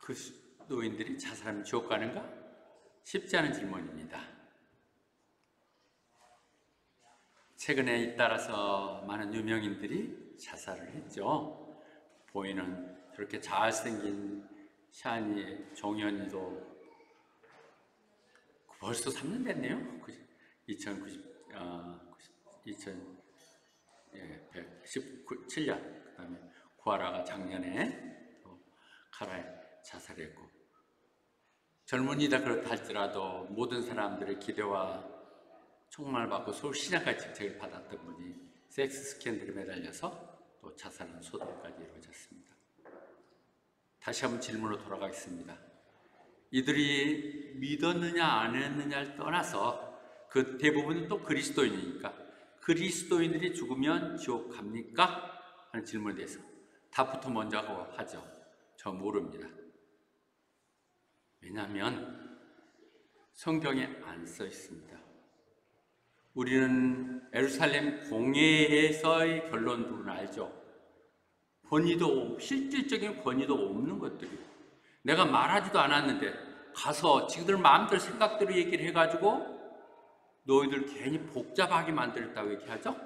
그리스도인들이 자살하면 지옥 가는가? 쉽지 않은 질문입니다. 최근에 잇따라서 많은 유명인들이 자살을 했죠. 보이는 저렇게 잘생긴 샤니 종현이도 벌써 3년 됐네요. 2017년. 그 다음에 구하라가 작년에 카라에 자살했고, 젊은이다 그렇다 할지라도 모든 사람들의 기대와 총망을 서울 시장까지 직책을 받았던 분이 섹스 스캔들에 매달려서 또 자살한 소동까지 이루어졌습니다. 다시 한번 질문으로 돌아가겠습니다. 이들이 믿었느냐 안 했느냐를 떠나서 그 대부분은 또 그리스도인이니까 그리스도인들이 죽으면 지옥 갑니까? 하는 질문에 대해서 답부터 먼저 하죠. 저 모릅니다. 왜냐하면 성경에 안 써 있습니다. 우리는 예루살렘 공회에서의 결론 부분 알죠? 실질적인 권위도 없는 것들이에요. 내가 말하지도 않았는데 가서 지들 마음대로 생각대로 얘기를 해가지고 너희들 괜히 복잡하게 만들었다고 얘기하죠?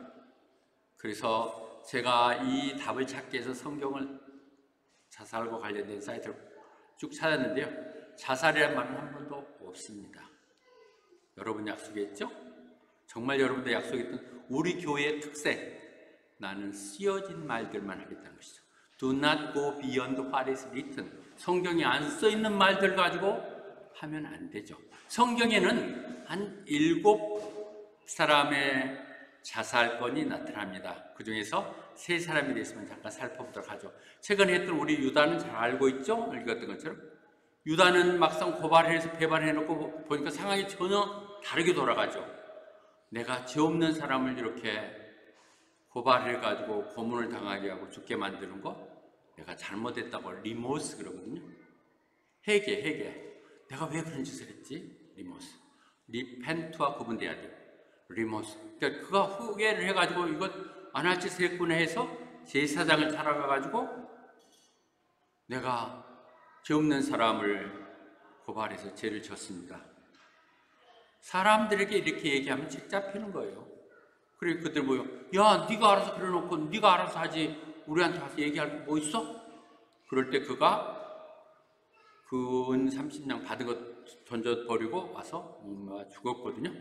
그래서 제가 이 답을 찾기 위해서 성경을 자살과 관련된 사이트를 쭉 찾았는데요. 자살이라는 말은 한 번도 없습니다. 여러분 약속했죠? 정말 여러분도 약속했던 우리 교회의 특색, 나는 쓰여진 말들만 하겠다는 것이죠. Do not go beyond what is written. 성경에 안 써있는 말들 가지고 하면 안 되죠. 성경에는 한 7사람의 자살건이 나타납니다. 그 중에서 3사람이 됐으면 잠깐 살펴보도록 하죠. 최근에 했던 우리 유다는 잘 알고 있죠? 읽었던 것처럼 유다는 막상 고발을 해서 배반해놓고 보니까 상황이 전혀 다르게 돌아가죠. 내가 죄 없는 사람을 이렇게 고발해가지고 고문을 당하게 하고 죽게 만드는 거 내가 잘못했다고 리모스 그러거든요. 회개. 내가 왜 그런 짓을 했지? 리모스. 리펜트와 구분돼야 돼요. 리모스. 그러니까 그가 후회를 해가지고 이것 안 할 짓을 했구나 해서 제사장을 찾아가가지고 내가 죄 없는 사람을 고발해서 죄를 졌습니다. 사람들에게 이렇게 얘기하면 책 잡히는 거예요. 그리고 그들 뭐요? 야, 네가 알아서 그래놓고 네가 알아서 하지 우리한테 와서 얘기할 거 뭐 있어? 그럴 때 그가 그 은 30냥 받은 것 던져버리고 와서 목매와 죽었거든요.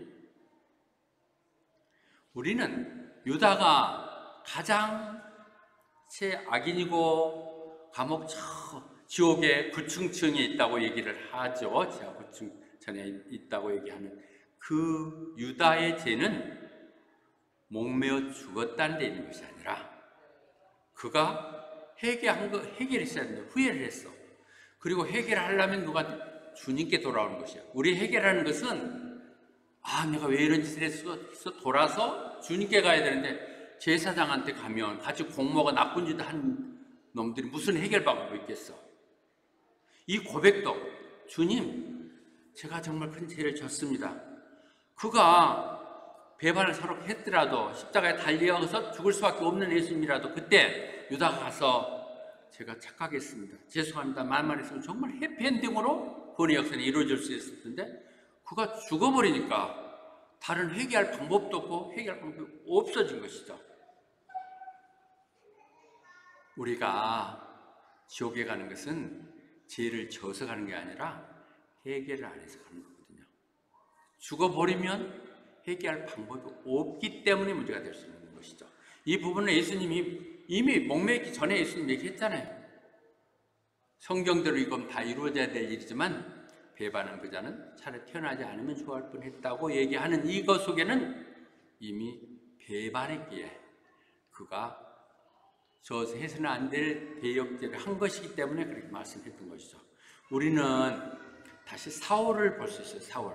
우리는 유다가 가장 악인이고 감옥 지옥의 9층에 있다고 얘기를 하죠. 지하 9층 전에 있다고 얘기하는 그 유다의 죄는 목매어 죽었다는 데 있는 것이 아니라 그가 해결을 했어야 되는데 후회를 했어. 그리고 해결을 하려면 누가 주님께 돌아오는 것이야. 우리 해결하는 것은 내가 왜 이런 짓을 했어 돌아서 주님께 가야 되는데 제사장한테 가면 같이 공모가 나쁜 짓 한 놈들이 무슨 해결 방법이 있겠어. 이 고백도 주님 제가 정말 큰 죄를 졌습니다. 그가 배반을 서로 했더라도 십자가에 달려가서 죽을 수밖에 없는 예수님이라도 그때 유다가 가서 제가 착각했습니다. 죄송합니다. 말만 했으면 정말 해피엔딩으로 구원의 역사는 이루어질 수 있을 텐데 그가 죽어버리니까 다른 회개할 방법도 없고 회개할 방법이 없어진 것이죠. 우리가 지옥에 가는 것은 죄를 져서 가는 게 아니라 회개를 안 해서 가는 거거든요. 죽어버리면 회개할 방법이 없기 때문에 문제가 될 수 있는 것이죠. 이 부분은 예수님이 이미 목매기 전에 예수님 얘기했잖아요. 성경대로 이건 다 이루어져야 될 일이지만 배반한 그 자는 차라리 태어나지 않으면 좋아할 뻔했다고 얘기하는 이것 속에는 이미 배반했기에 그가 저 해서는 안 될 대역죄를 한 것이기 때문에 그렇게 말씀했던 것이죠. 우리는 다시 사울을 볼 수 있어요. 사울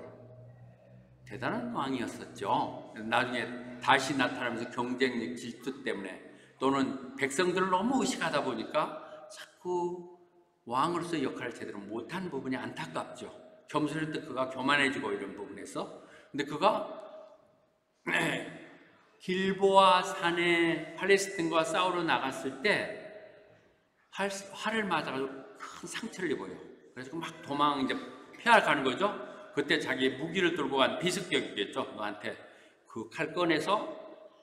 대단한 왕이었었죠. 나중에 다시 나타나면서 경쟁력 질투 때문에 또는 백성들을 너무 의식하다 보니까 자꾸 왕으로서 역할을 제대로 못한 부분이 안타깝죠. 겸손할 때 그가 교만해지고 이런 부분에서. 근데 그가 길보아 산에 팔레스틴과 싸우러 나갔을 때 활을 맞아가지고 큰 상처를 입어요. 그래서 막 도망 이제 피해가는 거죠. 그때 자기 무기를 들고 간 비습격이겠죠. 너한테 그 칼 꺼내서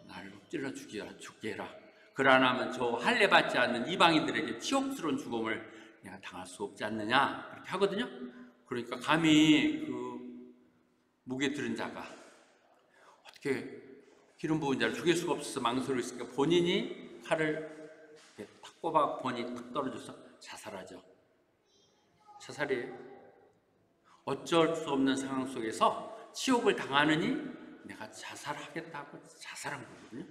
나를 찔러 죽게 해라. 그러나 하면 저 할례 받지 않는 이방인들에게 치욕스러운 죽음을 내가 당할 수 없지 않느냐 그렇게 하거든요. 그러니까 감히 그 무게 들은 자가 어떻게 기름 부은 자를 죽일 수가 없어서 망설이고 있으니까 본인이 칼을 탁 꼽아 본인이 탁 떨어져서 자살하죠. 자살이에요. 어쩔 수 없는 상황 속에서 치욕을 당하느니 내가 자살하겠다고 자살한 거거든요.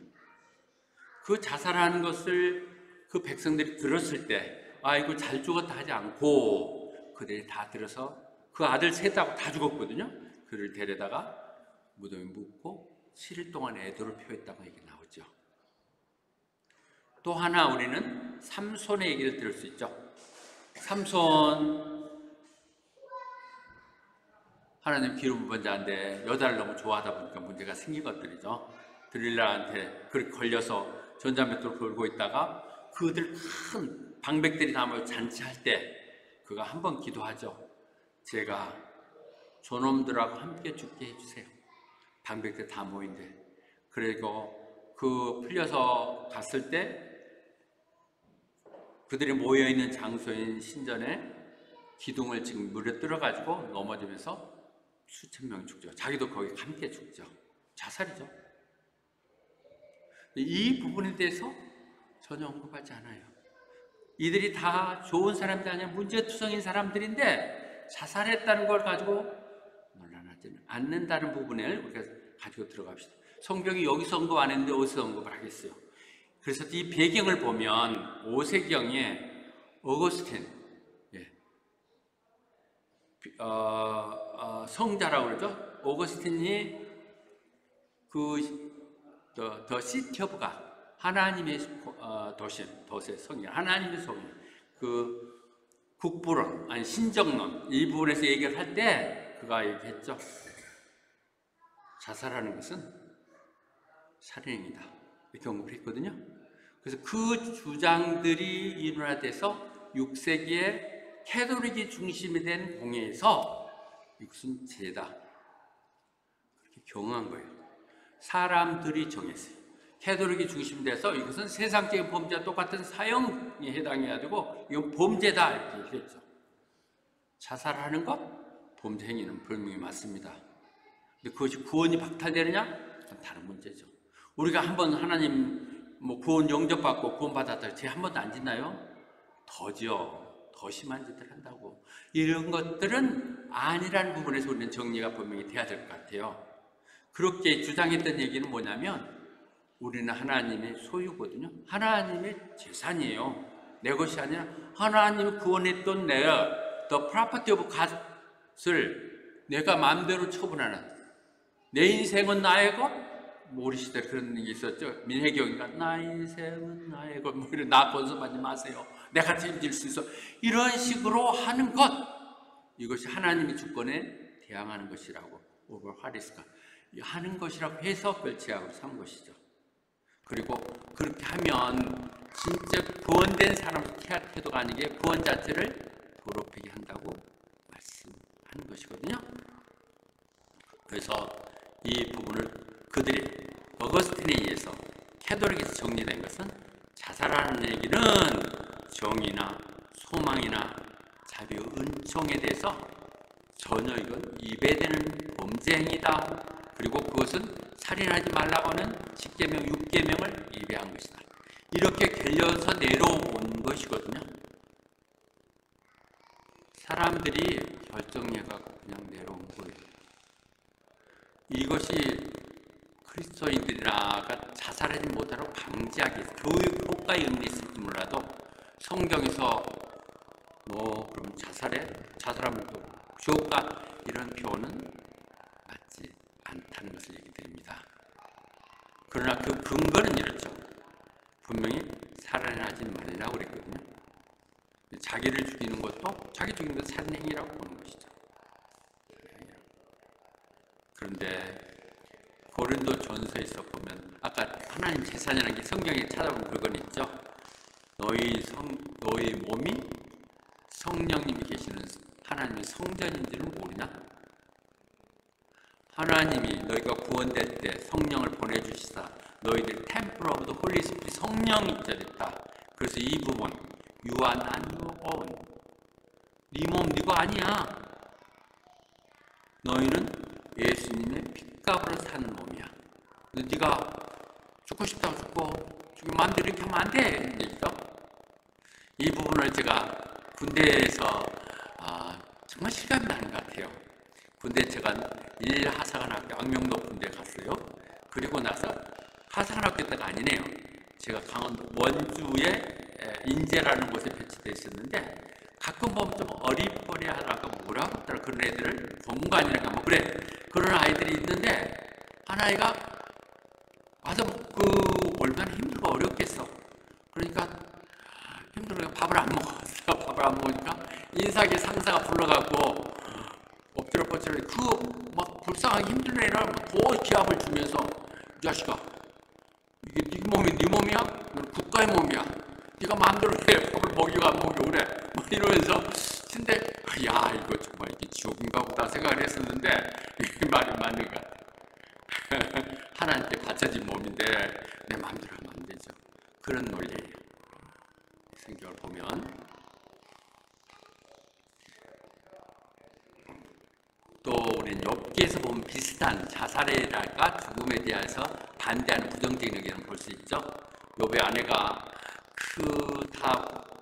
그 자살하는 것을 그 백성들이 들었을 때 아이고 잘 죽었다 하지 않고 그들이 다 들어서 그 아들 셋 다 죽었거든요. 그를 데려다가 무덤에 묻고 7일 동안 애도를 표했다고 얘기 나오죠. 또 하나 우리는 삼손의 얘기를 들을 수 있죠. 삼손 하나님 기름 부은 자인데 여자를 너무 좋아하다 보니까 문제가 생긴 것들이죠. 드릴라한테 그렇게 걸려서 전자맷돌을 걸고 있다가 그들 큰 방백들이 다 모여 잔치할 때 그가 한 번 기도하죠. 제가 저놈들하고 함께 죽게 해주세요. 방백들 다 모인대. 그리고 그 풀려서 갔을 때 그들이 모여있는 장소인 신전에 기둥을 지금 물에 뚫어가지고 넘어지면서 수천 명이 죽죠. 자기도 거기 함께 죽죠. 자살이죠. 이 부분에 대해서 전혀 언급하지 않아요. 이들이 다 좋은 사람들 아니야 문제투성인 사람들인데 자살했다는 걸 가지고 논란하지는 않는다는 부분을 우리가 가지고 들어갑시다. 성경이 여기서 언급 안 했는데 어디서 언급을 하겠어요. 그래서 이 배경을 보면 5세경에 어거스틴 성자라고 그러죠. 오거스틴이 더 시티 오브 갓 하나님의 도세 성경 하나님의 성경 그 국부론 아니 신정론 이 부분에서 얘기를 할 때 그가 얘기했죠. 자살하는 것은 살인행위다 이렇게 언급을 했거든요. 그래서 그 주장들이 인화돼서 6세기에 캐톨릭이 중심이 된 공회에서 이것은 죄다 그렇게 경응한 거예요. 사람들이 정했어요. 캐톨릭이 중심돼서 이것은 세상적인 범죄와 똑같은 사형에 해당해야 되고 이건 범죄다 이렇게 얘기했죠. 자살하는 것 범죄 행위는 분명히 맞습니다. 근데 그것이 구원이 박탈되느냐? 그건 다른 문제죠. 우리가 한번 하나님 구원 영접받고 구원받았다 죄 한 번도 안 짓나요? 더죠. 더 심한 짓을 한다고. 이런 것들은 아니라는 부분에서 우리는 정리가 분명히 돼야 될 것 같아요. 그렇게 주장했던 얘기는 뭐냐면 우리는 하나님의 소유거든요. 하나님의 재산이에요. 내 것이 아니라 하나님이 구원했던 내가 the property of God을 내가 마음대로 처분하는 내 인생은 나의 것? 우리 시대에 그런 얘기 있었죠. 민혜경인가 나의 인생은 나의 것 이런 나 건설하지 마세요. 내가 책임질 수 있어. 이런 식으로 하는 것 이것이 하나님의 주권에 대항하는 것이라고 오버 하리스가 하는 것이라고 해서 그걸 제약으로 삼은 것이죠. 그리고 그렇게 하면 진짜 구원된 사람의 태도가 아니게 구원 자체를 더럽히게 한다고 말씀하는 것이거든요. 그래서 이 부분을 그들이 어거스틴에 의해서 캐톨릭에서 정리된 것은 자살하는 얘기는 정의나 소망이나 자비의 은총에 대해서 전혀 이건 위배되는 범죄 행위다. 그리고 그것은 살인하지 말라고 하는 10계명, 6계명을 위배한 것이다. 이렇게 결려서 내려온 것이거든요. 사람들이 결정해가지고 그냥 내려온 거예요. 이것이 그리스도인들이나가 자살하지 못하도록 방지하기 위해서 교육 효과의 의미가 있을지 몰라도 성경에서 그러면 자살하면 또 교과 이런 표현은 맞지 않다는 것을 얘기 드립니다. 그러나 그 근거는 이렇죠. 분명히 살인하지 말라고 그랬거든요. 자기를 죽이는 것도 자기 죽이는 것도 살인행위라고 보는 것이죠. 그런데 고린도 전서에서 보면 아까 하나님 재산이라는 게 성경에 찾아보면 그건 있죠. 너희 몸이 성령님이 계시는 하나님이 성전인지는 모르나? 하나님이 너희가 구원될 때 성령을 보내주시사 너희들 템플 오브 더 홀리 스피릿 성령이 있다. 그래서 이 부분 You are not your own. 네 몸 네거 아니야. 너희는 예수님의 핏값으로 산 몸이야. 네가 죽고 싶다고 죽고 마음대로 이렇게 하면 안 돼. 이 부분을 제가 군대에서 정말 실감이 나는 것 같아요. 군대 제가 일하사관학교 악명도 군대 갔어요. 그리고 나서 하사관학교 때가 아니네요. 제가 강원도 원주에 인제라는 곳에 배치되어 있었는데 가끔 보면 좀 어리버리하다가 뭐라고 하더라 그런 애들을 본관이라고 뭐 그래 그런 아이들이 있는데 한 아이가 와서 얼마나 힘들고 어렵겠어. 그러니까 힘들어요. 밥을 안 먹었어. 밥을 안 먹으니까 인사기 상사가 불러갖고 엎드려 뻗쳐 막 불쌍하게 힘든 애를 더 기합을 주면서 이 자식아 이게 네 몸이 네 몸이야? 국가의 몸이야. 네가 마음대로 해. 밥을 먹이고 안 먹이고 그래. 막 이러면서 근데 야 이거 정말 이게 지옥인가 보다 생각을 했었는데 이 말이 맞는 것 같아. 하나님께 바쳐진 몸인데 내 마음대로 하면 안 되죠. 그런 논리예요. 성경을 보면 또 우리는 욥기에서 보면 비슷한 자살에다가 죽음에 대해서 반대하는 부정적인 의견을 볼 수 있죠. 욥의 아내가 다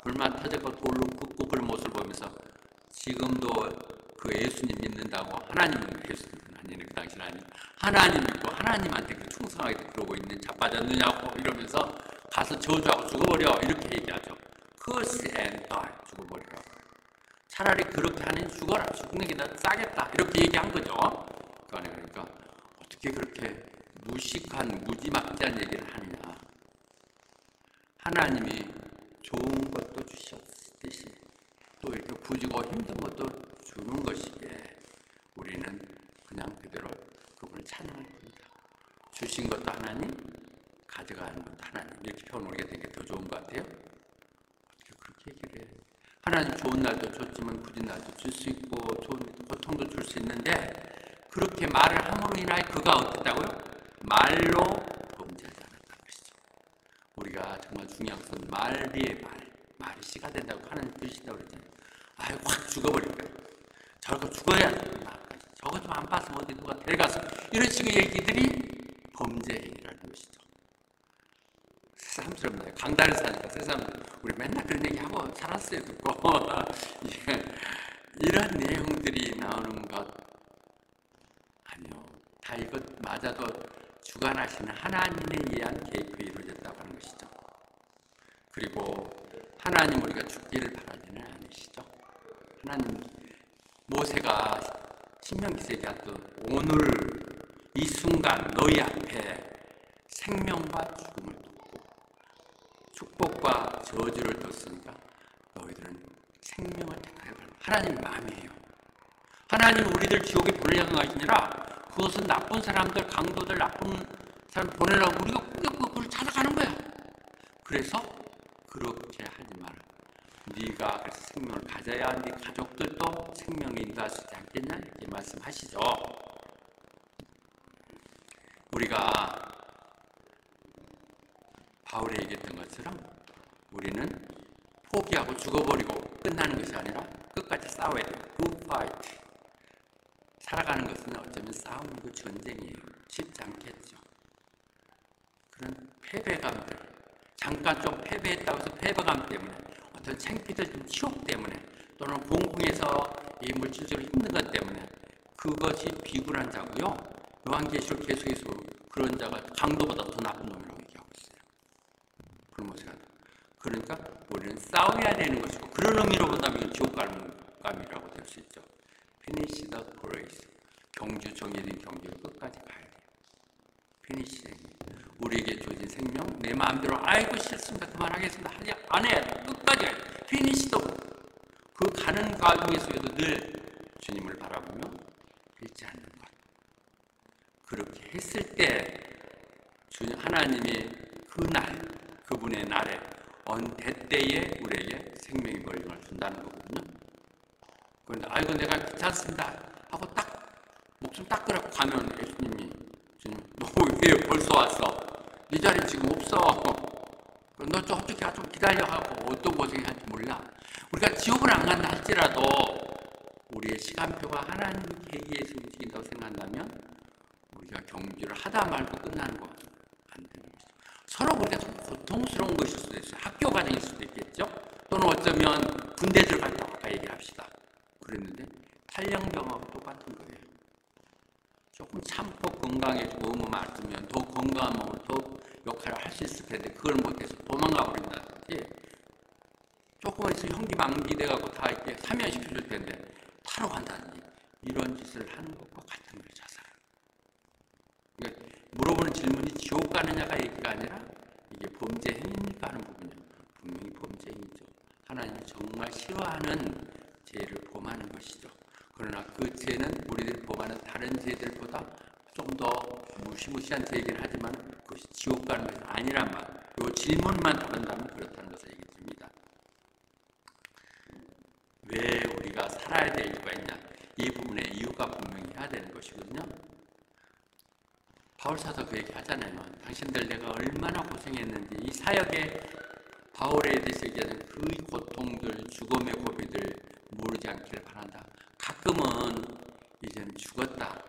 불만 터졌고 돌로 굽고 그런 모습을 보면서 지금도 그 예수님 믿는다고 하나님은 예수님 아니네 그 당시는 아니 하나님 믿고 하나님한테 충성하게 그러고 있는 자빠졌느냐고 이러면서 가서 저주하고 죽어버려 이렇게 얘기하죠. curse and die 죽어버리라고. 차라리 그렇게 하는 죽어라 죽는 게 더 싸겠다 이렇게 얘기한 거죠. 그러니까 어떻게 그렇게 무식한 무지막지한 얘기를 하느냐. 하나님이 좋은 것도 주셨듯이 또 이렇게 부지고 힘든 것도 주는 것이기에 우리는 그냥 그대로 그분을 찬양할 겁니다. 주신 것도 하나님 가져가는 것도 하나님 이렇게 표현 우리가 되게 더 좋은 것 같아요. 어떻게 그렇게 얘기를 해요. 하나님 좋은 날도 줬지만 굳은 날도 줄 수 있고 좋은 고통도 줄 수 있는데 그렇게 말을 함으로 인하여 그가 어땠다고요? 말로 범죄하지 않았다는 것이죠. 우리가 정말 중요한 것은 말의 말이 씨가 된다고 하나님 그러시다고 그랬잖아요. 아유 확 죽어버릴 거야. 저거 죽어야 돼. 저거 좀 안 봤으면 어디 누가 데려가서 이런 식의 얘기들이 범죄 행위라는 것이죠. 새삼스럽네요. 강단에 사니까 세상 우리 맨날 그런 얘기하고 살았어요. 듣고 이런 내용들이 나오는 것 아니요. 다 이것 맞아도 주관하시는 하나님에 의한 계획이 이루어졌다고 하는 것이죠. 그리고 하나님 우리가 죽기를 바라지는 않으시죠. 하나님 모세가 신명기서 얘기했던 오늘 이 순간 너희 앞에 생명과 죽음을 뒀고 축복과 저주를 뒀으니까 너희들은 생명을 택하여 바라. 하나님 마음이에요. 하나님은 우리들 지옥에 보내려는 것이 아니라 그것은 나쁜 사람들, 강도들, 나쁜 사람 보내려고 우리가 그걸 찾아가는 거야. 그래서 그렇게 하지 마라. 네가 그래서 생명을 가져야 네 가족들도 생명을 인도할 수 있지 않겠냐 이렇게 말씀하시죠. 우리가 바울이 얘기했던 것처럼 우리는 포기하고 죽어버리고 끝나는 것이 아니라 끝까지 싸워야 돼요. Good fight. 살아가는 것은 어쩌면 싸움이고 전쟁이에요. 쉽지 않겠죠. 그런 패배감들, 잠깐 좀 패배했다고 해서 패배감 때문에 어떤 창피들 치욕 때문에 또는 공공에서 이 물질적으로 힘든 것 때문에 그것이 비굴한 자고요. 요한계시록 계속해서 그런 자가 강도보다 더 나쁜 놈이라고 얘기하고 있어요. 그런 것이 그러니까 우리는 싸워야 되는 것이고 그런 의미로 본다면 지옥감이라고 될 수 있죠. Finish the race. 경주 정해진 경기를 끝까지 가야 돼요. 피니시. 우리에게 주어진 생명 내 마음대로 아이고 싫습니다. 그만하겠습니다. 안 해야 돼. 끝까지 가야 돼. 피니시도 그 가는 과정에서도 늘 주님을 바라보며 잃지 않는 것. 그렇게 했을 때 하나님이 그날 그분의 날에 언 대때에 우리에게 생명의 권능을 준다는 거거든요. 그런데 아이고 내가 괜찮습니다 하고 딱 목숨 딱 끌고 가면 예수님이 주님 너 왜 벌써 왔어? 네 자리 지금 없어. 너 좀 기다려 하고 어떤 고생할지 몰라. 우리가 지옥을 안 간다 할지라도 우리의 시간표가 하나님 계기에서 움직인다고 생각한다면 우리가 경주를 하다 말고 끝나는 거 안 되는 거죠. 서로 우리가 좀 고통스러운 것일 수도 있어요. 학교 과정일 수도 있겠죠. 또는 어쩌면 군대들 갔다고 아까 얘기합시다. 그랬는데 탈영병하고 똑같은 거예요. 조금 참고 건강해지고 의무 맞으면 더 건강한 몸으로 더 역할을 할 수 있을 텐데 그걸 못해서 도망가 버린다든지 조금 있으면 형기 만기돼가고 다 이렇게 사면시켜줄 텐데 타러 간다든지 이런 짓을 하는 것과 같은 거예요. 자살은. 그러니까 물어보는 질문이 지옥 가느냐가 얘기가 아니라 이게 범죄 행위입니까 하는 부분이에요. 분명히 범죄 행위죠. 하나님이 정말 싫어하는 죄를 범하는 것이죠. 그러나 그 죄는 우리들이 범하는 다른 죄들보다 좀 더 무시무시한 죄이긴 하지만 그것이 지옥 가는 것은 아니란 말. 이 질문만 다룬다면 그렇다는 것을 얘기 드립니다. 왜 우리가 살아야 될 이유가 있냐? 이 부분에 이유가 분명히 해야 되는 것이거든요. 바울사도 그 얘기 하잖아요. 당신들 내가 얼마나 고생했는지 이 사역에 바울에 대해서 얘기하는 그 고통들, 죽음의 고비들 모르지 않기를 바란다. 가끔은 이제는 죽었다.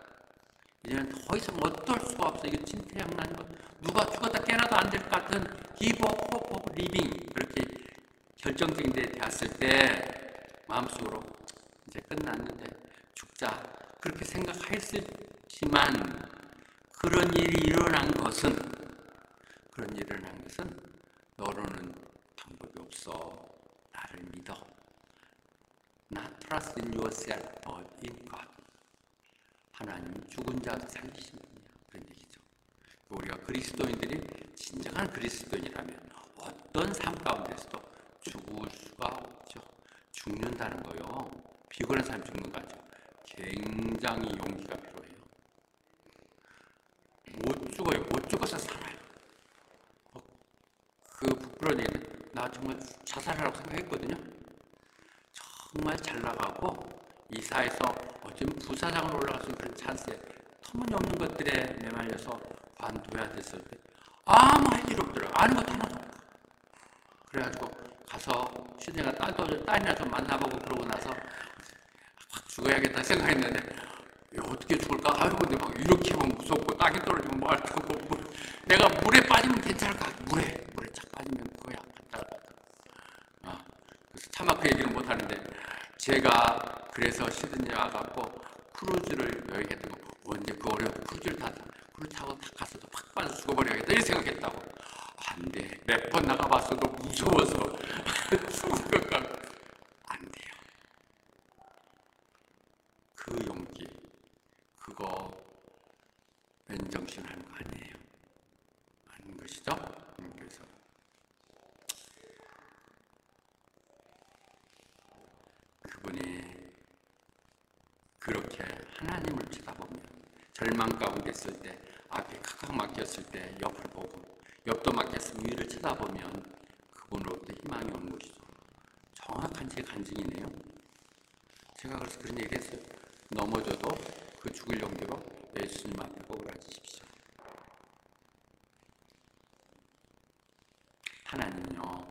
이제는 더 이상 어떨 수가 없어. 이거 진퇴양난 거. 누가 죽었다 깨나도 안 될 것 같은 give up hope of living. 그렇게 결정적인 데 되었을 때 마음속으로 이제 끝났는데 죽자. 그렇게 생각했지만 그런 일이 일어난 것은 너로는 방법이 없어. 나를 믿어. Not trust in yourself, but in God. 하나님은 죽은 자도 살리시는 분이야. 그런 얘기죠. 우리가 그리스도인들이 진정한 그리스도인이라면 어떤 삶 가운데서도 죽을 수가 없죠. 죽는다는 거요. 비굴한 사람이 죽는 거 아니죠. 굉장히 용기가 필요해요. 못 죽어요. 못 죽어서 살아요. 그 부끄러운 얘기는 나 정말 자살하라고 생각했거든요. 정말 잘 나가고 이사해서 어쩌면 부사장으로 올라갈 수 있는 그런 찬스에 터무니없는 것들에 매말려서 관둬야 됐을 때 아무 할 일 없더라고요. 아는 것 하나도 없고. 그래가지고 가서 시내가 딸이라도 만나보고 그러고 나서 확 죽어야겠다 생각했는데 어떻게 죽을까? 아이고 근데 막 이렇게 하면 무섭고 땅이 떨어지면 뭐 할 거고 내가 물에 빠지면 괜찮을까? 물에 착 빠지면 그거야. 그래서 차마 그 얘기는 못하는데 제가 그래서 시드니에 와갖고 크루즈를 여행했던 거 언제 그 어려운 크루즈를 타고 딱 가서도 팍 빠져 죽어버려야겠다 이 생각했다고. 안 돼. 몇 번 나가봤어도 무서워서 죽을 것 같고 안 돼요. 그 용기 그거 맨정신 하는 거 아니에요. 아닌 것이죠. 그래서 그분이 그렇게 하나님을 쳐다보면 절망 가운데 있을 때 앞에 칵칵 막혔을 때 옆을 보고 옆도 막혔으면 위를 쳐다보면 그분으로부터 희망이 오는 것이죠. 정확한 제 간증이네요. 제가 그래서 그런 얘기 했어요. 넘어져도 그 죽을 용기로 예수님 앞에 오그라지십시오. 하나님은요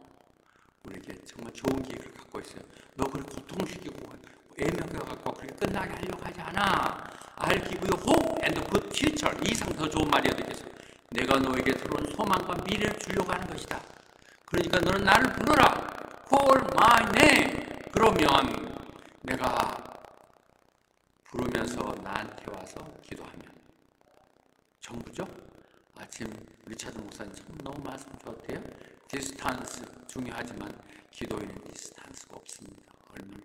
우리에게 정말 좋은 기회를 갖고 있어요. 너 그걸 고통시키고 애매하게 갖고 그렇게 끝나게 하려고 하지 않아. I'll give you hope and good future. 이 이상 더 좋은 말이 어디 있겠어. 내가 너에게 들어온 소망과 미래를 주려고 하는 것이다. 그러니까 너는 나를 불러라. Call my name. 그러면 내가 부르면서 나한테 와서 기도하면 전부죠? 아침 리차드 목사님 참 너무 말씀 좋대요. 디스탄스 중요하지만 기도에는 디스탄스가 없습니다. 얼마나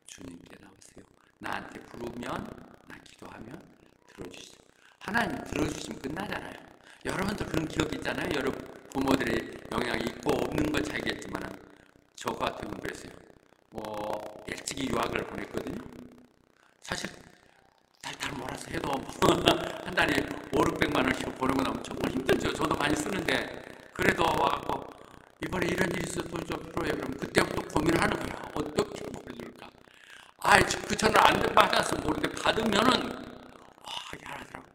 주님께 나오세요. 나한테 부르면 나 기도하면 들어주시죠. 하나님 들어주시면 끝나잖아요. 여러분도 그런 기억 있잖아요. 여러분 부모들의 영향이 있고 없는 건 차이겠지만 저 같은 건 그랬어요. 일찍이 유학을 보냈거든요. 사실 달달 몰아서 해도 한 달에 500~600만 원씩 버는 건 너무 정말 힘들죠. 저도 많이 쓰는데 그래도 와갖고 이번에 이런 일이 있어서 좀 필요해. 그럼 그때부터 고민을 하는 거야. 어떻게 보여줄까? 그 전화 안 받아서 모르는데 받으면은 잘하더라고.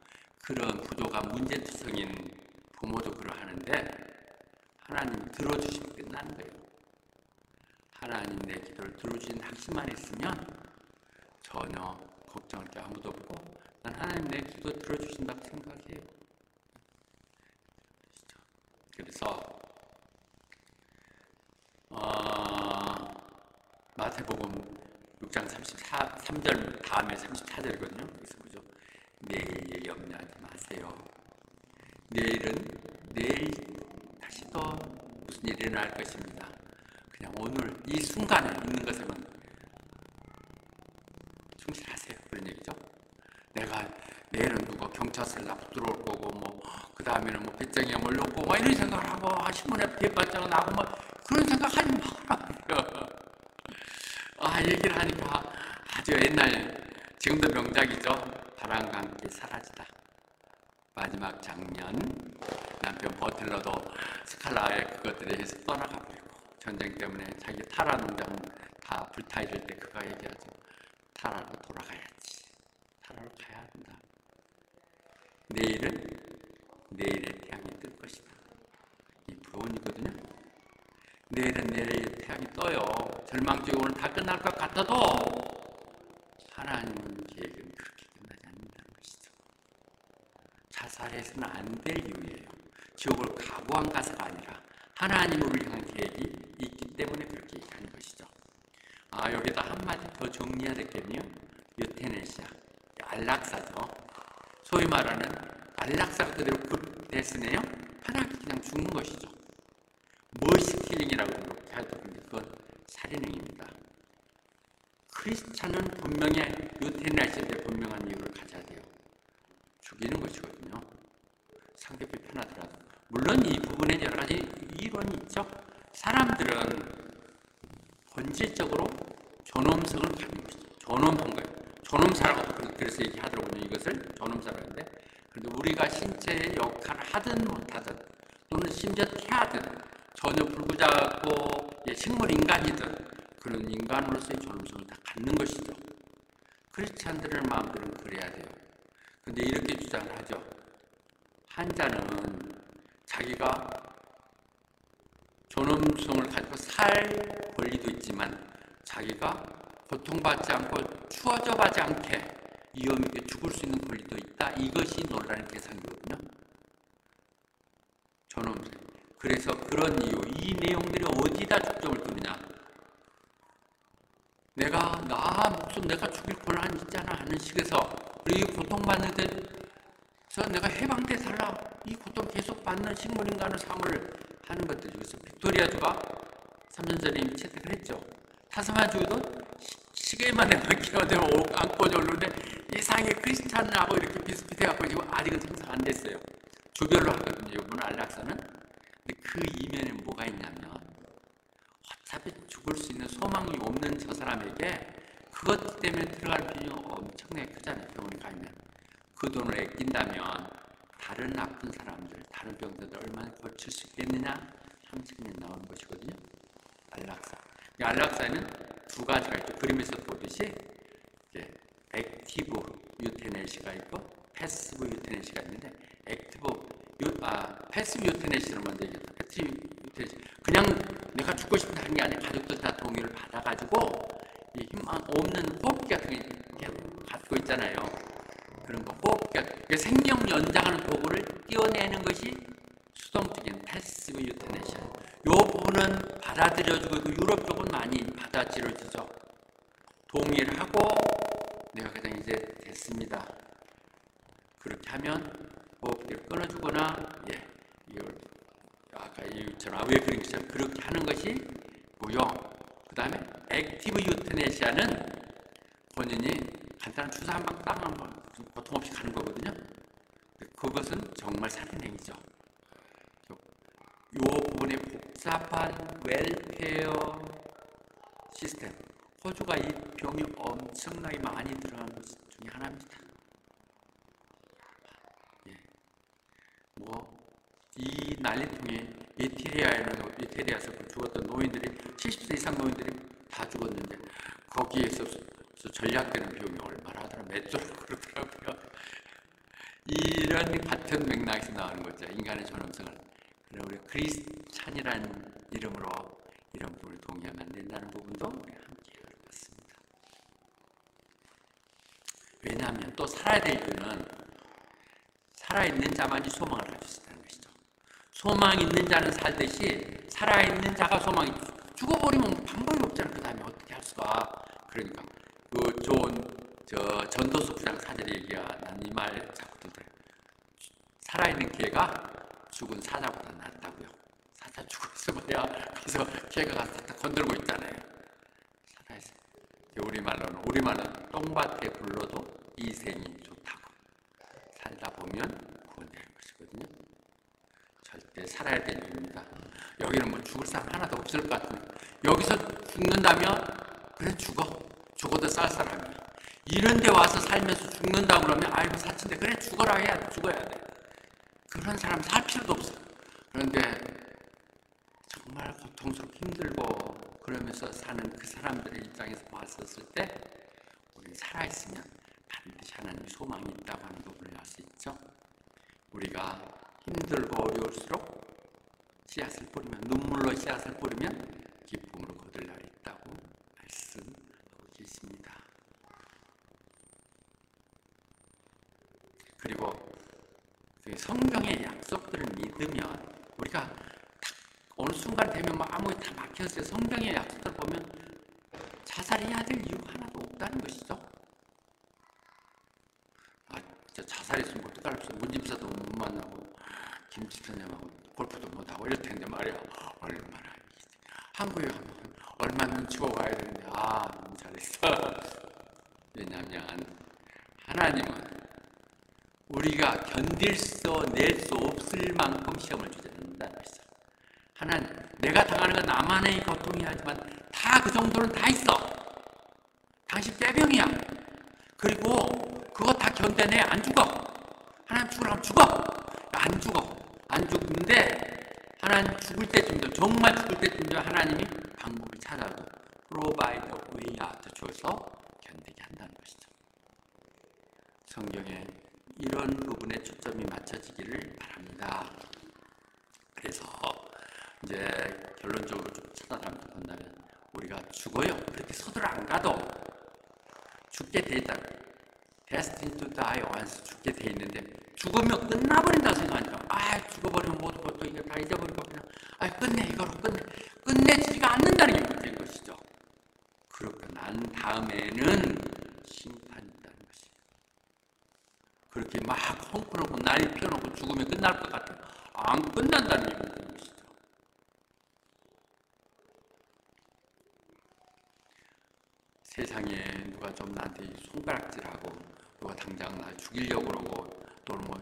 그런 부도가 문제투성인 부모도 그러하는데 하나님 들어주시면 끝나는 거예요. 하나님 내 기도를 들어주신 확신만 있으면 전혀 걱정할 게 아무도 없고 난 하나님 내 기도 들어주신다고 생각해요. 그래서 마태복음 6장 33절 다음에 34절이거든요. 그래서 그죠? 내일 염려하지 마세요. 내일은 내일 다시 또 무슨 일이 일어날 것입니다. 그냥 오늘 이 순간에 있는 것에만 충실하세요. 그런 얘기죠. 내가 내일은 누가 경찰서를 나 들어올 거고 그 다음에는 빚쟁이가 몰려오고 이런 생각을 하고 신문에 비판자가 나고 그런 생각하지 말아요. 얘기를 하니까 아주 옛날 지금도 명작이죠. 바람과 함께 사라지다. 마지막 장면 남편 버틀러도 스칼라의 그것들에 의해서 떠나가 버리고 전쟁 때문에 자기 타라 농장 다 불타 이럴 때 그가 얘기하죠. 타라로 돌아가야지. 타라로 가야 한다. 내일은 내일의 태양이 뜰 것이다. 이 부언이거든요. 내일은 내일의 태양이 떠요. 절망적이 오늘 다 끝날 것 같아도 하나님 계획은 그렇게 끝나지 않는다는 것이죠. 자살해서는 안 될 이유예요. 지옥을 각오한 가사가 아니라 하나님을 향한 계획이 있기 때문에 그렇게 얘기하는 것이죠. 여기다 한마디 더 정리해야 되겠네요. 유테네시아, 안락사죠. 소위 말하는 안락사가 그대로 급대스네요. 편하게 그냥 죽는 것이죠. 머시킬링이라고 이렇게 하죠. 근데 그건 살인행위입니다. 크리스찬은 분명히 유테네시아에 분명한 이유를 가져야 돼요. 죽이는 것이거든요. 상대편이 편하더라도. 물론 이 부분에 여러 가지 이론이 있죠. 사람들은 본질적으로 존엄성을 가지고 있어요. 존엄한 거예요. 존엄사라고 그래서 얘기하더라고요. 이것을 존엄사라는데, 그런데 우리가 신체의 역할을 하든 못하든 또는 심지어 태하든 전혀 불구자고 식물 인간이든 그런 인간으로서의 존엄성을 다 갖는 것이죠. 크리스찬들의 마음들은 그래야 돼요. 그런데 이렇게 주장을 하죠. 한자는 자기가 존엄성을 가지고 살 권리도 있지만 자기가 고통받지 않고 추워져 가지 않게 위험 있게 죽을 수 있는 권리도 있다. 이것이 논란의 대상이거든요. 존엄성. 그래서 그런 이유, 이 내용들이 어디다 중점을 두느냐. 나 목숨 내가 죽일 권한 있잖아 하는 식에서 우리 고통받는 데서 내가 해방돼 살라. 이 고통 계속 받는 식물인간의 삶을 하는 것들 중에서 빅토리아주가 3년 전에 이미 채택을 했죠. 타스마주도 시계만 내가 안고 오는데 이상하게 크리스찬하고 이렇게 비슷비슷해갖고 지금 아직은 성사가 안 됐어요. 주별로 하거든요. 이번 안락사는. 근데 그 이면에 뭐가 있냐면 어차피 죽을 수 있는 소망이 없는 저 사람에게 그것 때문에 들어갈 비용이 엄청나게 크잖아요. 병원에 가면. 그 돈을 아낀다면 다른 아픈 사람들, 다른 병들도 얼마나 고칠 수 있겠느냐 하는 측면이 나오는 것이거든요. 안락사. 이 안락사에는 두 가지가 있죠. 그림에서 보듯이 액티브 유테네시가 있고 패시브 유테네시가 있는데 패시브 유테네시를 먼저 얘기했다. 액티브 유테네시. 그냥 내가 죽고 싶다 하는 게 아니라 가족들 다 동의를 받아가지고 이 힘 없는 호흡기 같은 게 갖고 있잖아요. 그런 거 호흡기, 생명 연장하는 도구를 띄워내는 것이 수동적인 패시브 유테네시아. 이 부분은 받아들여지고 그 유럽 쪽은 많이 받아들여지죠. 동의를 하고 내가 그냥 이제 됐습니다. 그렇게 하면 호흡기를 끊어주거나 이걸 아까 이처럼 왜 그림처럼 그렇게 하는 것이 고요. 그 다음에 액티브 유테네시아는 본인이 간단한 주사 한 방 딱 한 번 고통 없이 가는 거거든요. 그것은 정말 살인행위죠. 이 부분의 복잡한 웰페어 시스템, 호주가 이 병이 엄청나게 많이 들어간 것 중에 하나입니다. 이 난리통에 이태리아에서 죽었던 노인들이 70세 이상 노인들이 다 죽었는데 거기에서 저 전략되는 비용이 얼마나 하더라, 몇 조라고 그러더라고요. 이런 같은 맥락에서 나오는 거죠. 인간의 존엄성을. 우리 크리스찬이라는 이름으로 이런 부분을 동의하면 안 된다는 부분도 우리 함께 알았습니다. 왜냐하면 또 살아야 될 이유는 살아있는 자만이 소망을 가질 수 있다는 것이죠. 소망 있는 자는 살듯이 살아있는 자가 소망이 죽어버리면 방법이 없잖아요. 그 다음에 어떻게 할 수가. 그러니까 그 좋은 전도서 9장 4절에 얘기한 이 말 자꾸 들어요. 살아있는 개가 죽은 사자보다 낫다고요. 사자 죽었어 뭐야. 그래서 개가 가서 다 건들고 있잖아요. 살아있어요. 우리말로는 똥밭에 불러도 이생이 좋다고. 살다 보면 구원되는 것이거든요. 절대 살아야 될 일입니다. 여기는 뭐 죽을 사람 하나도 없을 것 같은데, 여기서 죽는다면 그래 죽어도 쌀 사람이야. 이런 데 와서 살면서 죽는다 그러면 아이고 사친데 그래 죽어라 해야 돼. 죽어야 돼. 그런 사람 살 필요도 없어. 그런데 정말 고통스럽고 힘들고 그러면서 사는 그 사람들의 입장에서 봤었을 때 우리는 살아있으면 반드시 하나님의 소망이 있다고 하는 부분을 알 수 있죠. 우리가 힘들고 어려울수록 씨앗을 뿌리면, 눈물로 씨앗을 뿌리면 기쁨으로 거둘 날이 있다고 말씀하고 계십니다. 그리고 성경의 약속들을 믿으면 우리가 딱 어느 순간 되면 뭐 아무리 다 막혔어요. 성경의 약속들을 보면 자살해야 될 이유가 하나도 없다는 것이죠. 자살했으면 어떡할까? 문집사도 못 만나고 김집사님하고 골프도 못하고 이럴 텐데 말이야. 얼마나 한국에 가면 얼마나 눈치고 가야 되는데 너무 잘했어. 왜냐하면 하나님은 우리가 낼 수 없을 만큼 시험을 주지 않는다는 것이죠. 하나님, 내가 당하는 건 나만의 고통이 하지만 다 그 정도는 다 있어. 당신 떼병이야. 그리고 그거 다 견뎌내. 안 죽어. 하나님 죽으라면 죽어. 안 죽어. 안 죽는데 하나님 죽을 때쯤도, 정말 죽을 때쯤도 하나님이 방법을 찾아도 provide a way out 줘서 견디게 한다는 것이죠. 성경에 이런 부분에 초점이 맞춰지기를 바랍니다. 그래서 이제 결론적으로 좀 찾아가면서 본다면 우리가 죽어요. 그렇게 서둘러 안 가도 죽게 돼 있다. Destined to die once, 죽게 돼 있는데 죽으면 끝나버린다고 생각하니까 죽어버리면 모든 것도 이거 다 잊어버리고 그냥 끝내, 이거로 끝내지가 않는다는 게 문제인 것이죠. 그렇게 난 다음에는 심판이 있다는 것이에요. 그렇게 막 헝클하고 날이 펴놓고 죽으면 끝날 것 같아. 안 끝난다는 게 문제인 것이죠. 세상에 누가 좀 나한테 손가락질하고 누가 당장 나 죽이려고 그러고 또는 뭐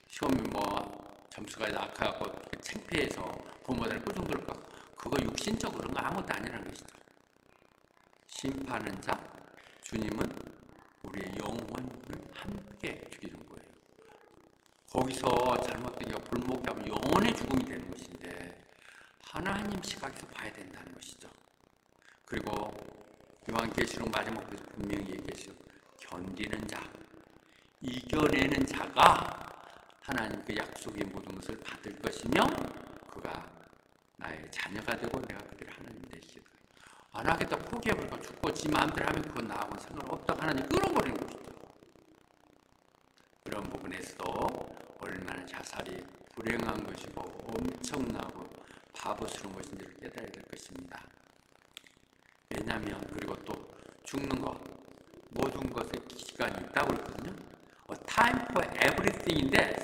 시험이 뭐 점수가 낙하고 창피해서 부모들 꾸중들까, 그거 육신적으로 그런 거 아무것도 아니라는 것이죠. 심판은 자, 주님은 우리의 영혼을 함께 죽이는 거예요. 거기서 잘못된 게 불목이 하면 영혼의 죽음이 되는 것인데 하나님 시각에서 봐야 된다는 것이죠. 그리고 요한계시록 마지막에서 분명히 얘기했어요. 견디는 자, 이겨내는 자가 하나님 그 약속의 모든 것을 받을 것이며 그가 나의 자녀가 되고 내가 그들을 하나님 되시고, 안 하겠다 포기해버리고 죽고 지 마음대로 하면 그건 나하고는 상관없다고 하나님 끌어버리는 것이죠. 그런 부분에서도 얼마나 자살이 불행한 것이고 엄청나고 바보스러운 것인지를 깨달아야 될 것입니다. 왜냐하면 그리고 또 죽는 것, 모든 것에 시간이 있다고 그랬거든요. Time for everything인데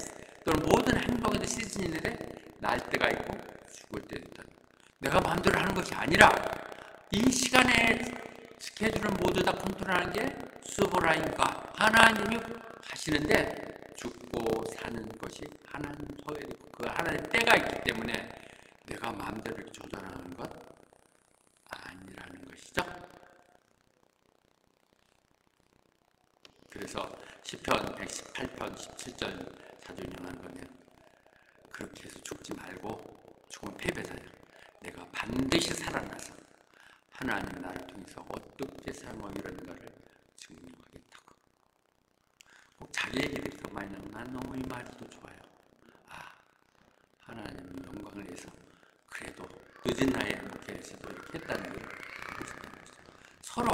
또는 모든 행동에도 시즌이 있는데 날 때가 있고 죽을 때도 있다. 내가 마음대로 하는 것이 아니라 이 시간의 스케줄을 모두 다 컨트롤하는 게 수보라인가 하나님이 하시는데 죽고 사는 것이 하나님 소에 있고 그 하나님 때가 있기 때문에 내가 마음대로 조절하는 것 아니라는 것이죠. 그래서 시편 118편 17절 사준용하는 거네요. 그렇게 해서 죽지 말고 죽으면 패배자야. 내가 반드시 살아나서 하나님 나를 통해서 어떻게 사용하기로 하는가를 증명하겠다고. 꼭 자기 얘기들이 더 많이 나오면 난 너무 이 말도 좋아요. 아, 하나님 영광을 위해서 그래도 늦은 나이에 목회에서도 이렇게 했다는 게 서로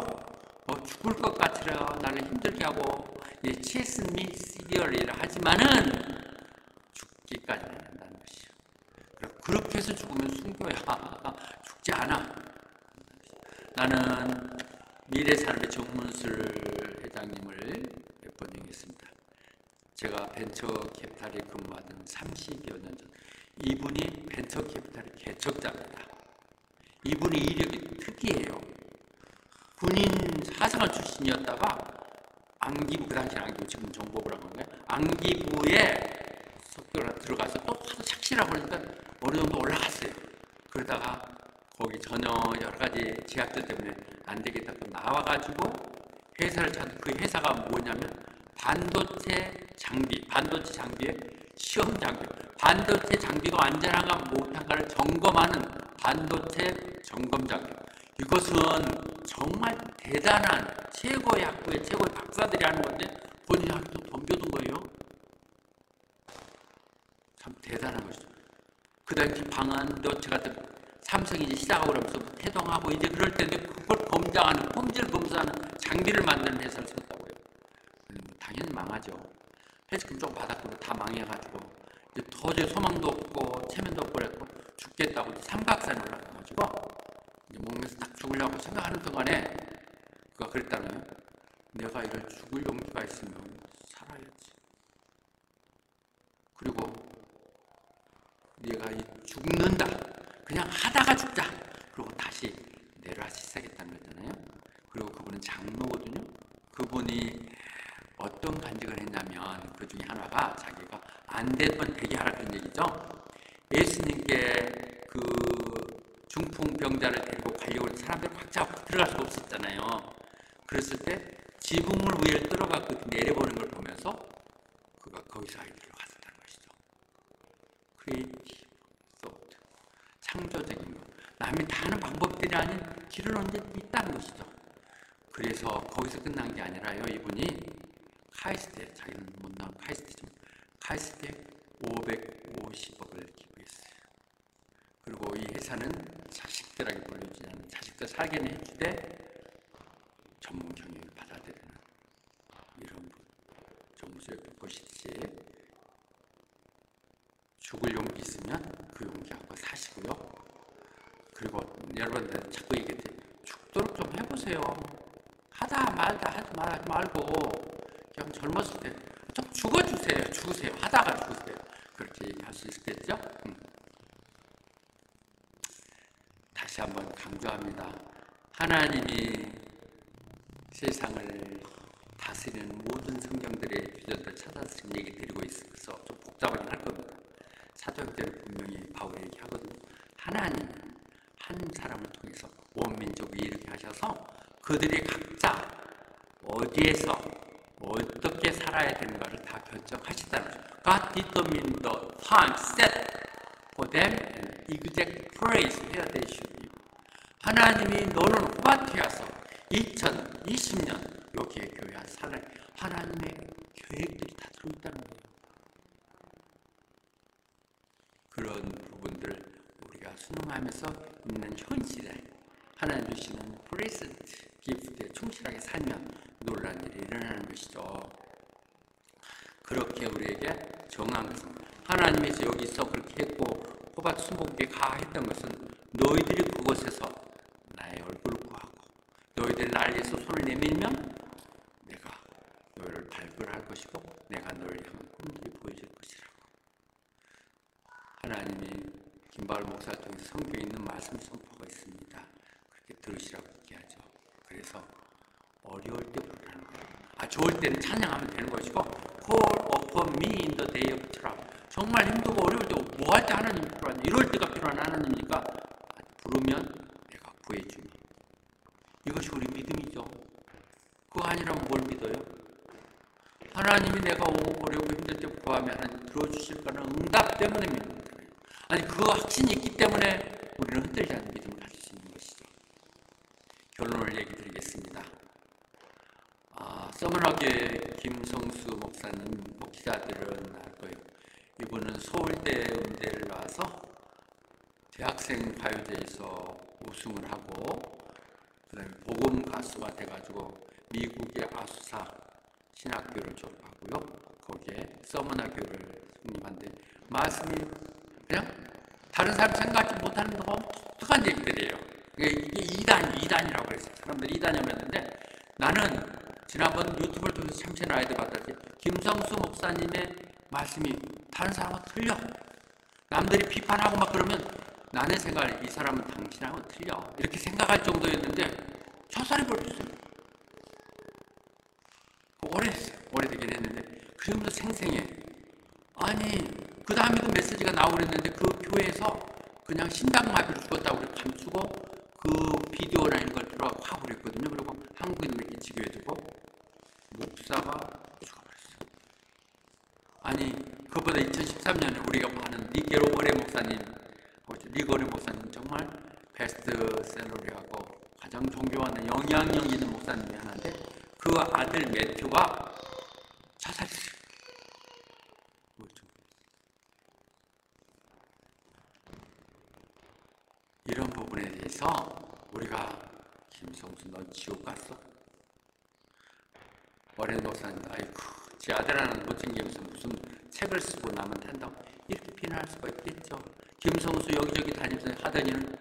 죽을 것 같으려 나를 힘들게 하고 치에스 미 시리얼이라 하지만은 죽기까지는 한다는 것이요. 그렇게 해서 죽으면 순교야. 죽지 않아. 나는 미래산업의 정문술 회장님을 몇 번 얘기했습니다. 제가 벤처캐피탈에 근무하던 30여 년 전, 이분이 벤처캐피탈의 개척자입니다. 이분의 이력이 특이해요. 군인 사상관 출신이었다가 안기부, 그 당시는 안기부, 지금 정보부라고 하는 거예요. 안기부에 석교를 들어가서 또 하도 착실하고 그러니까 어느 정도 올라갔어요. 그러다가 거기 전혀 여러 가지 제약들 때문에 안 되겠다고 나와가지고 회사를 찾는, 그 회사가 뭐냐면 반도체 장비의 시험 장비, 반도체 장비가 안전한가 못한가를 점검하는 반도체 점검 장비. 이것은 정말 대단한 최고의 학부의 최고의 박사들이 하는 건데 본인이 학교 덤벼둔 거예요. 참 대단한 것이죠. 그 당시 반도체 같은 삼성이 이제 시작하고 그러면서 태동하고 이제 그럴 텐데 그걸 검증하는, 품질 검사하는 장비를 만드는 회사를 썼다고 해요. 당연히 망하죠. 회식금 좀 받았고 다 망해가지고 이제 도저히 소망도 없고 체면도 없고 그랬고 죽겠다고 삼각산에 올라가가지고 이제 몸에서 딱 죽으려고 생각하는 동안에 그가 그랬다는 거예요. 내가 이걸 죽을 용기가 있으면 살아야지. 그리고 내가 이 죽는다. 그냥 하다가 죽자. 그리고 다시 내려와서 시작했다는 거잖아요. 그리고 그분은 장로거든요. 그분이 어떤 간증을 했냐면 그 중에 하나가 자기가 안 됐던 되게 하라 그런 얘기죠. 예수님께 그 중풍병자를 데리고 가려고 사람들이 꽉 잡고 들어갈 수가 없었잖아요. 그랬을 때 지붕을 위에 뚫어갖고 내려보는 걸 보면서 그가 거기서 아이디어를 가졌다는 것이죠. 크리에이티브 소프트, 창조적인 것. 남이 다 하는 방법들이 아닌 길을 언제 있다는 것이죠. 그래서 거기서 끝난 게 아니라요. 이분이 카이스트에, 자기는 못 나온 카이스트지만 카이스트에 550억을 기부했어요. 그리고 이 회사는 자식들에게 돌려주지 않는, 자식들 살게는 해주되 전문 경영을 받아들이는 이런 정부의 것이지. 죽을 용기 있으면 그 용기 갖고 사시고요. 그리고 여러분들 자꾸 얘기했지, 죽도록 좀 해보세요. 하다 말다 하지 말고 그냥 젊었을 때 좀 죽으세요. 하다가 죽으세요. 그렇게 얘기할 수 있겠죠? 다시 한번 강조합니다. 하나님이 세상을 다스리는 모든 성경들의 주제들을 찾아서 지금 얘기 드리고 있어서 좀 복잡하긴 할 겁니다. 사도행전에 분명히 바울이 얘기하거든요. 하나님 한 사람을 통해서 온 민족을 이렇게 하셔서 그들이 각자 어디에서 어떻게 살아야 되는가를 다 결정하시다는 거죠. God determined the time set for them and exact place where they should be. 하나님이 너는 호바트에 와서 2020년 여기에 교회 안 살래. 하나님의 계획들이 다 들어있다는 거예요. 그런 부분들을 우리가 순응하면서 있는 현실에 하나님 주시는 프레젠트 기프트에 충실하게 살면 놀라운 일이 일어나는 것이죠. 그렇게 우리에게 정한 것은 하나님께서 여기서 그렇게 했고 호박 순복에 가 했던 것은 너희들이 그곳에서 나의 얼굴을 구하고 너희들이 나를 위해서 손을 내밀면 내가 너희를 발굴할 것이고 내가 너를 향한 꿈들이 보여줄 것이라고. 하나님이 김바울 목사를 통해서 성경에 있는 말씀 선포가 있습니다. 그렇게 들으시라고 얘기하죠. 그래서 어려울 때 부르라는 거예요. 좋을 때는 찬양하면 되는 것이고 Call upon me in the day of trouble. 정말 힘들고 어려울 때 뭐 할 때 하나님 필요하냐, 이럴 때가 필요한 하나님이니까 부르면 내가 구해주니. 이것이 우리 믿음이죠. 그거 아니라면 뭘 믿어요? 하나님이 내가 어려우고 힘들 때 구하면 하나님 들어주실 거는 응답 때문에 믿는 거예요. 아니 그 확신이 있기 때문에 우리는 흔들리지 않는 믿음을 가질 수 있는 것이죠. 결론을 얘기 드리겠습니다. 서문화교회 김성수 목사님 목회자들은 알 거예요. 이분은 서울대 음대를 나와서 대학생 가요제에서 우승을 하고 그다음에 복음 가수가 돼가지고 미국의 아수사 신학교를 졸업하고요. 거기에 서문화교를 승립한데 말씀이 그냥 다른 사람 생각하지 못하는 너무 독특한 얘기들이에요. 이게 이단이라고 그랬어요. 사람들이 이단이라고 했는데 나는 지난번 유튜브를 통해서 참새 라이드 받았을 때 김성수 목사님의 말씀이 다른 사람과 틀려. 남들이 비판하고 막 그러면 나는 생각을 이 사람은 당신하고 틀려. 이렇게 생각할 정도였는데 자살이 벌어졌어요. 오래 했어요. 오래되긴 했는데 그 정도 생생해. 아니 그 다음에도 메시지가 나오고 그랬는데 그 교회에서 그냥 심장마비로 죽었다고 감추고 그 비디오나 이런 걸 들어가고 하고 그랬거든요. 그리고 한국인에게 지교해주고 목사가 죽어버렸어요. 아니 그것보다 2013년에 우리가 아는 리게로거레 목사님 리거레 목사님 정말 베스트셀러리하고 가장 존경하는 영향력 있는 목사님이 하나인데 그 아들 매튜가 자살했어요. 이런 부분에 대해서 우리가 김성수 너 지옥 갔어? 어린 목사님 아이고 제 아들 하나는 못생기면서 무슨 책을 쓰고 남은 탄다고 이렇게 비난할 수가 있겠죠. 김성수 여기저기 다니면서 하더니는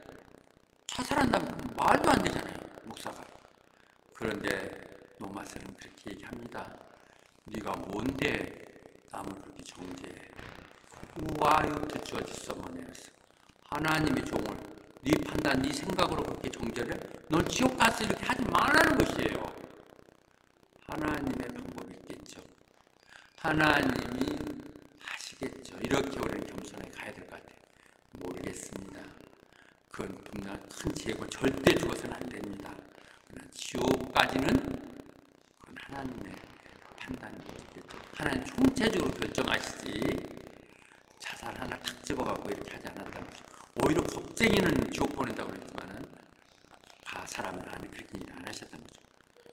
자살한다면 말도 안 되잖아요. 목사가. 그런데 로마서는 그렇게 얘기합니다. 네가 뭔데 남을 그렇게 정죄해. 우아유 주어졌어머네였어. 하나님의 종을 네 판단, 네 생각으로 그렇게 정죄를 해? 넌 지옥 가서 이렇게 하지 말라는 것이에요. 하나님의 방법이 있겠죠. 하나님이 하시겠죠. 이렇게 우리는 겸손하게 가야 될 것 같아요. 모르겠습니다. 그건 분명 큰 지혜고 절대 죽어서는 안 됩니다. 지옥까지는 그건 하나님의 판단이 있겠죠. 하나님 총체적으로 결정하시지 자살 하나 탁 집어갖고 이렇게 하지 않았다는 거죠. 오히려 겁쟁이는 지옥 보낸다고 그랬지만은 사람은 그렇게 일 안 하셨다는 거죠.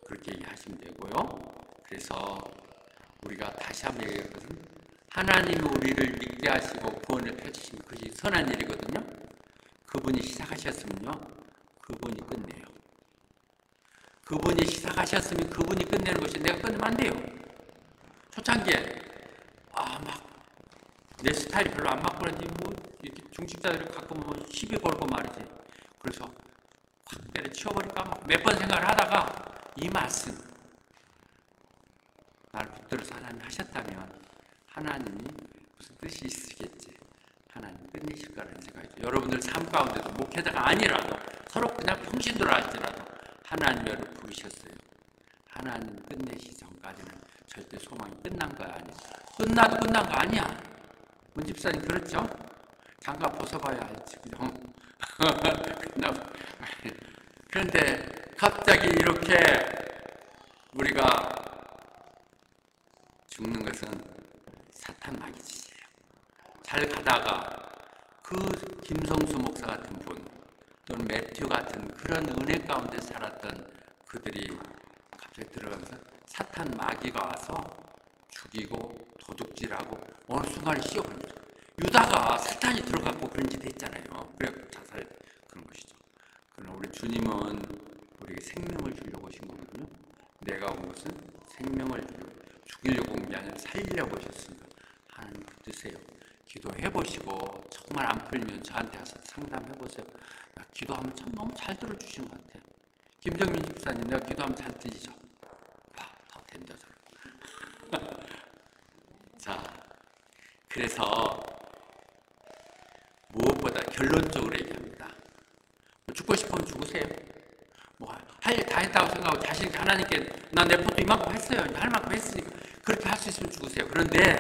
그렇게 얘기하시면 되고요. 그래서 우리가 다시 한번 얘기할 것은 하나님이 우리를 믿게 하시고 구원을 펼치시면 그것이 선한 일이거든요. 그분이 시작하셨으면요. 그분이 끝내요. 그분이 시작하셨으면 그분이 끝내는 것이 내가 끝내면 안 돼요. 초창기에 막 내 스타일이 별로 안 맞고 그런지 뭐 이렇게 중직자들이 가끔 뭐 시비 걸고 말이지. 그래서 확 때려치워버릴까 몇 번 생각을 하다가 이 말씀 나를 붙들어서 하나님 하셨다면 하나님이 무슨 뜻이 있으시겠지. 하나님 끝내실 거라는 생각이죠. 여러분들 삶 가운데도 목회자가 아니라도 서로 그냥 평신도라 할지라도 하나님이 여러분을 부르셨어요. 하나님 끝내시기 전까지는 절대 소망이 끝난 거 아니에요. 끝나도 끝난 거 아니야. 문 집사님 그렇죠? 장갑 벗어봐야 알지. 그런데 갑자기 이렇게 우리가 죽는 것은 사탄 마귀 짓이에요. 잘 가다가 그 김성수 목사 같은 분 또는 매튜 같은 그런 은혜 가운데 살았던 그들이 갑자기 들어가면서 사탄 마귀가 와서 죽이고 도둑질하고 어느 순간에 씌워버립니다. 유다가 사탄이 들어갔고 그런 짓 했잖아요. 그래 자살 그런 것이죠. 그러나 우리 주님은 우리에게 생명을 주려고 오신 거거든요. 내가 온 것은 생명을 죽이려고 온 게 아니라 살리려고 오셨습니다. 하나님 붙드세요. 기도해 보시고 정말 안 풀리면 저한테 와서 상담해 보세요. 기도하면 참 너무 잘 들어주시는 것 같아요. 김정민 집사님 내가 기도하면 잘 들리죠? 더 된다 저를. 자, 그래서 무엇보다 결론적으로 얘기합니다. 죽고 싶으면 죽으세요. 할 일 다 했다고 생각하고 자신이 하나님께 나 내 포도 이만큼 했어요. 할 만큼 했으니까 그렇게 할 수 있으면 죽으세요. 그런데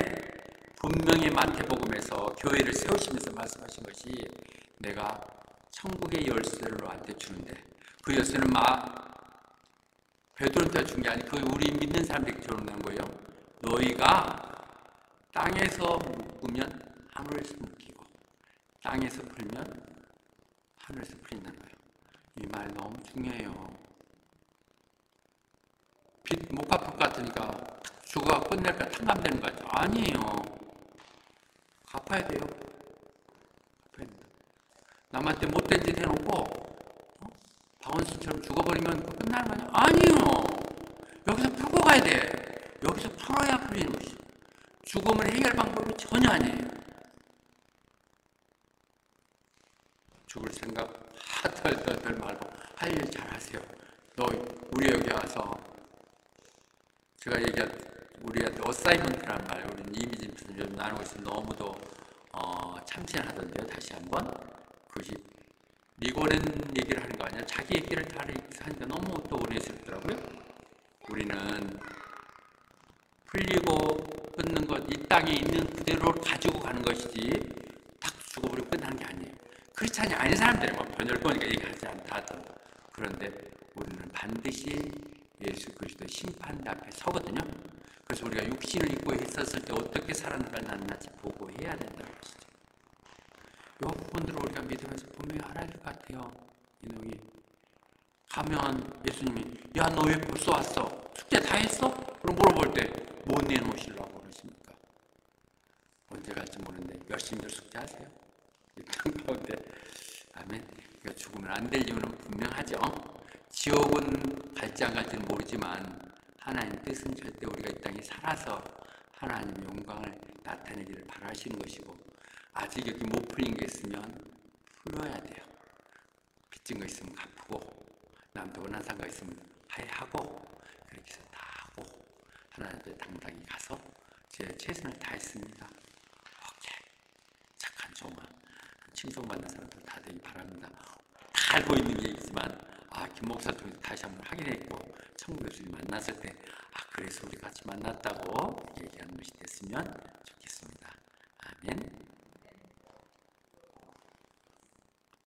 분명히 마태복음에서 교회를 세우시면서 말씀하신 것이 내가 천국의 열쇠를 너한테 주는데 그 열쇠는 베드로한테 준 게 아니고 우리 믿는 사람들에게 주는 거예요. 너희가 땅에서 묶으면 하늘에서 묶이고 땅에서 풀면 하늘에서 풀린다는 거예요. 이 말 너무 중요해요. 빚 못 갚을 것 같으니까 죽어가 끝낼까 탕감되는 거 같죠? 아니에요. 갚아야 돼요. 갚아야 된다. 남한테 못된 짓 해놓고 박원순처럼 죽어버리면 끝나는 거냐? 아니요. 여기서 풀고 가야 돼. 여기서 풀어야 풀리는 것이죠. 죽음은 해결 방법이 전혀 아니에요. 죽을 생각 덜 말고 할 일 잘 하세요. 너 우리 여기 와서 제가 얘기한 우리한테 어사이먼트란 말 우리는 이미지 요즘 나누고 있으면 너무도 참신하던데요. 다시 한번 그것이 리고렌 얘기를 하는 거 아니야? 자기 얘기를 다 하니까 너무 또 은혜스럽더라고요. 우리는 풀리고 끊는 것, 이 땅에 있는 그대로 가지고 가는 것이지 딱 죽어버리고 끝나는 게 아니에요. 크리스찬이 아닌 사람들은 뭐 변혈권이니까 얘기하지 않다 하더라도 그런데 우리는 반드시 예수 그리스도의 심판 앞에 서거든요. 그래서 우리가 육신을 입고 있었을 때 어떻게 살아났는지 보고 해야 된다는 것이죠. 이 부분들을 우리가 믿으면서 분명히 알아야 될 것 같아요. 이놈이 가면 예수님이 야 너 왜 벌써 왔어? 숙제 다 했어? 그럼 물어볼 때 못 내놓으시려고 그러십니까? 언제 갈지 모르는데 열심히들 숙제하세요. 이 땅 가운데 아멘. 그러니까 죽으면 안 될 이유는 분명하죠. 지옥은 갈지 안 갈지는 모르지만 하나님 뜻은 절대 우리가 이 땅에 살아서 하나님의 영광을 나타내기를 바라시는 것이고 아직 여기 못 풀린 게 있으면 풀어야 돼요. 빚진 거 있으면 갚고 남도 원한 상가 있으면 하고 그렇게 해서 다 하고 하나님 앞에 당당히 가서 제 최선을 다했습니다. 오케이. 착한 종아 칭송받는 사람들 다 되기 바랍니다. 다 알고 있는 얘기지만 김 목사 통해서 다시 한번 확인했고 천국에서 만났을 때 그래서 우리 같이 만났다고 얘기하는 것이 됐으면